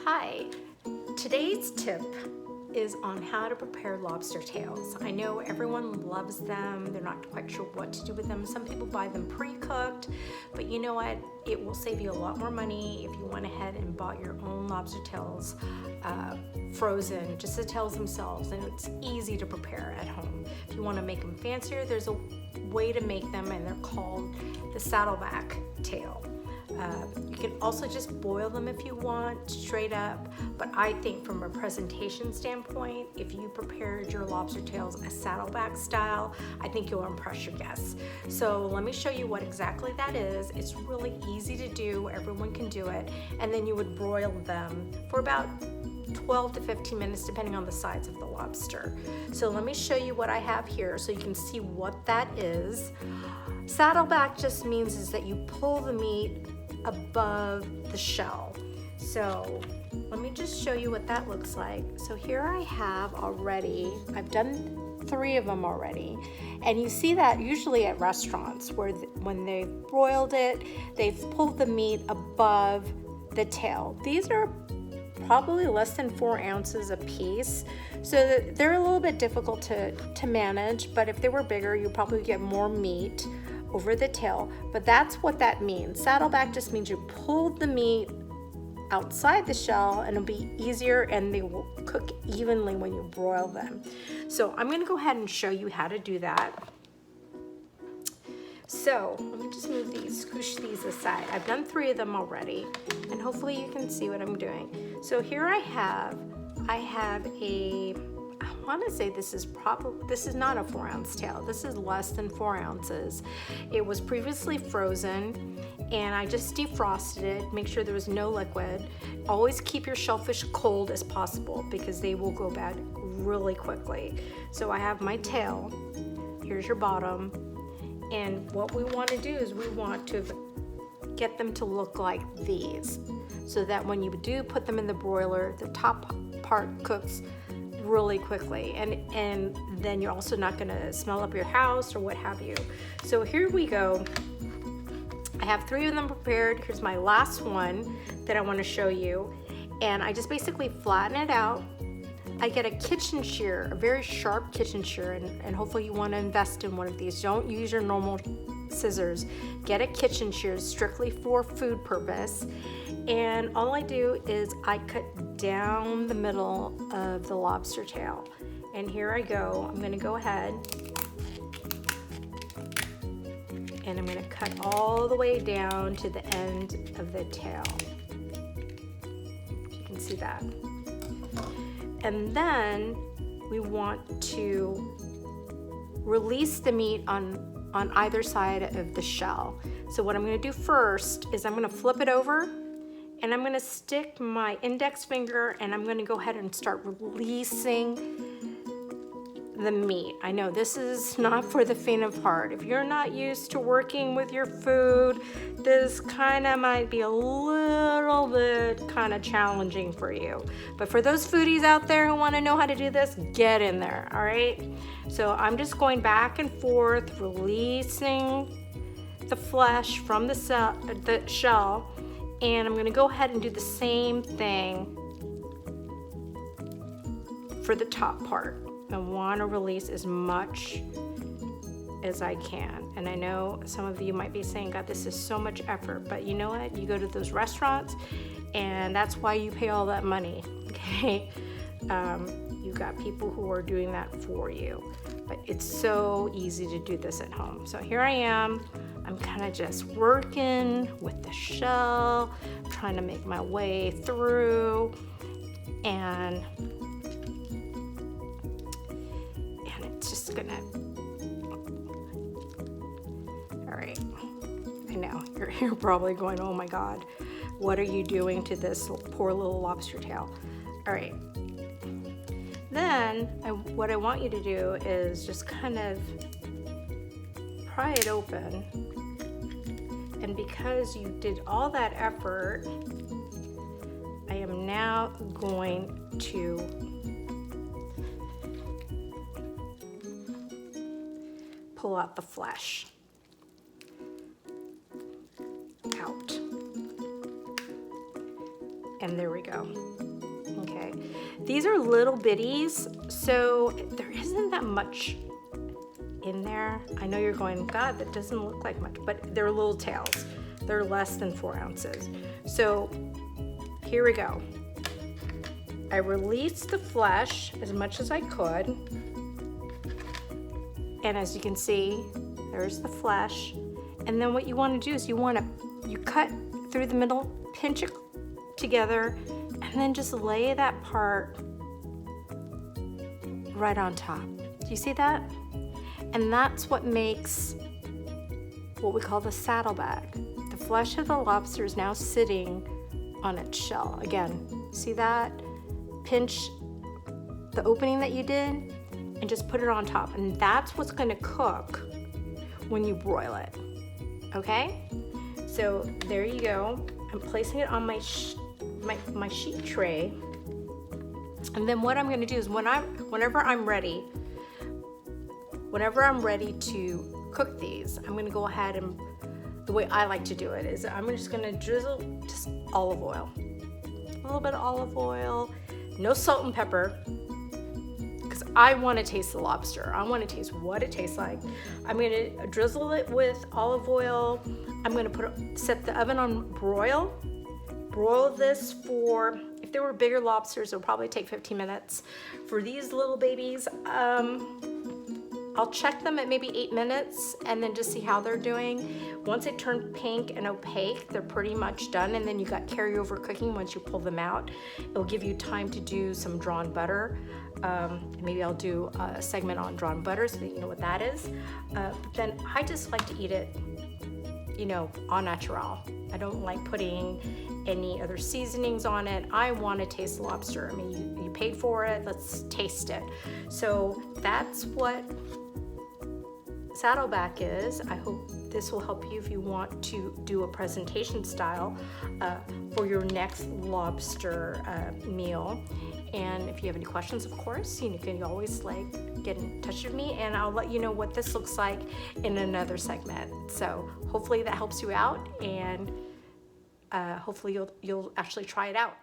Hi, today's tip is on how to prepare lobster tails. I know everyone loves them. They're not quite sure what to do with them. Some people buy them pre-cooked, but you know what? It will save you a lot more money if you went ahead and bought your own lobster tails frozen, just the tails themselves, and it's easy to prepare at home. If you want to make them fancier, there's a way to make them, and they're called the saddleback tail. You can also just boil them if you want, straight up, but I think from a presentation standpoint, if you prepared your lobster tails a saddleback style, I think you'll impress your guests. So let me show you what exactly that is. It's really easy to do, everyone can do it, and then you would broil them for about 12 to 15 minutes depending on the size of the lobster. So let me show you what I have here so you can see what that is. Saddleback just means is that you pull the meat above the shell. So let me just show you what that looks like. So here I have already, I've done 3 of them already, and you see that usually at restaurants where when they've broiled it, they've pulled the meat above the tail. These are probably less than 4 ounces a piece, so they're a little bit difficult to manage, but if they were bigger, you probably get more meat over the tail. But that's what that means. Saddleback just means you pulled the meat outside the shell, and it'll be easier, and they will cook evenly when you broil them. So I'm gonna go ahead and show you how to do that. So let me just move these, squish these aside. I've done 3 of them already, and hopefully you can see what I'm doing. So here I have a, I want to say this is not a 4-ounce tail. This is less than 4 ounces. It was previously frozen, and I just defrosted it. Make sure there was no liquid. Always keep your shellfish cold as possible because they will go bad really quickly. So I have my tail. Here's your bottom. And what we want to do is we want to get them to look like these, so that when you do put them in the broiler, the top part cooks really quickly, and then you're also not going to smell up your house or what have you. So here we go. I have 3 of them prepared. Here's my last one that I want to show you, and I just basically flatten it out. I get a kitchen shear, a very sharp kitchen shear, and hopefully you want to invest in one of these. Don't use your normal scissors. Get a kitchen shear strictly for food purpose. And all I do is I cut down the middle of the lobster tail. And here I go. I'm going to go ahead and I'm going to cut all the way down to the end of the tail. You can see that. And then we want to release the meat on either side of the shell. So what I'm going to do first is I'm going to flip it over, and I'm going to stick my index finger, and I'm going to go ahead and start releasing the meat. I know this is not for the faint of heart. If you're not used to working with your food, this kind of might be a little bit kind of challenging for you. But for those foodies out there who want to know how to do this, get in there, all right? So I'm just going back and forth, releasing the flesh from the shell, and I'm going to go ahead and do the same thing for the top part. I want to release as much as I can. And I know some of you might be saying, God, this is so much effort, but you know what? You go to those restaurants, and that's why you pay all that money, okay? You got people who are doing that for you, but it's so easy to do this at home. So here I am. I'm kind of just working with the shell, trying to make my way through, and it's just gonna, all right, I know, you're probably going, oh my God, what are you doing to this poor little lobster tail? All right, then what I want you to do is just kind of pry it open, and because you did all that effort, I am now going to pull out the flesh out. And there we go. Okay, these are little bitties, so there isn't that much in there. I know you're going, God, that doesn't look like much, but they're little tails. They're less than 4 ounces. So here we go. I released the flesh as much as I could. And as you can see, there's the flesh. And then what you want to do is you cut through the middle, pinch it together, and then just lay that part right on top. Do you see that? And that's what makes what we call the saddleback. The flesh of the lobster is now sitting on its shell. Again, see that? Pinch the opening that you did and just put it on top. And that's what's gonna cook when you broil it, okay? So there you go. I'm placing it on my sheet tray. And then what I'm gonna do is whenever I'm ready to cook these, I'm gonna go ahead and, the way I like to do it is I'm just gonna drizzle just olive oil. A little bit of olive oil, no salt and pepper, because I wanna taste the lobster. I wanna taste what it tastes like. I'm gonna drizzle it with olive oil. I'm gonna set the oven on broil. Broil this for, if there were bigger lobsters, it'll probably take 15 minutes. For these little babies, I'll check them at maybe 8 minutes and then just see how they're doing. Once they turn pink and opaque, they're pretty much done. And then you got carryover cooking once you pull them out. It'll give you time to do some drawn butter. Maybe I'll do a segment on drawn butter so that you know what that is. But then I just like to eat it, you know, au naturel. I don't like putting any other seasonings on it. I want to taste lobster. I mean, you paid for it, let's taste it. So that's what Saddleback is. I hope this will help you if you want to do a presentation style for your next lobster meal. And if you have any questions, of course, you can always get in touch with me, and I'll let you know what this looks like in another segment. So hopefully that helps you out, and hopefully you'll actually try it out.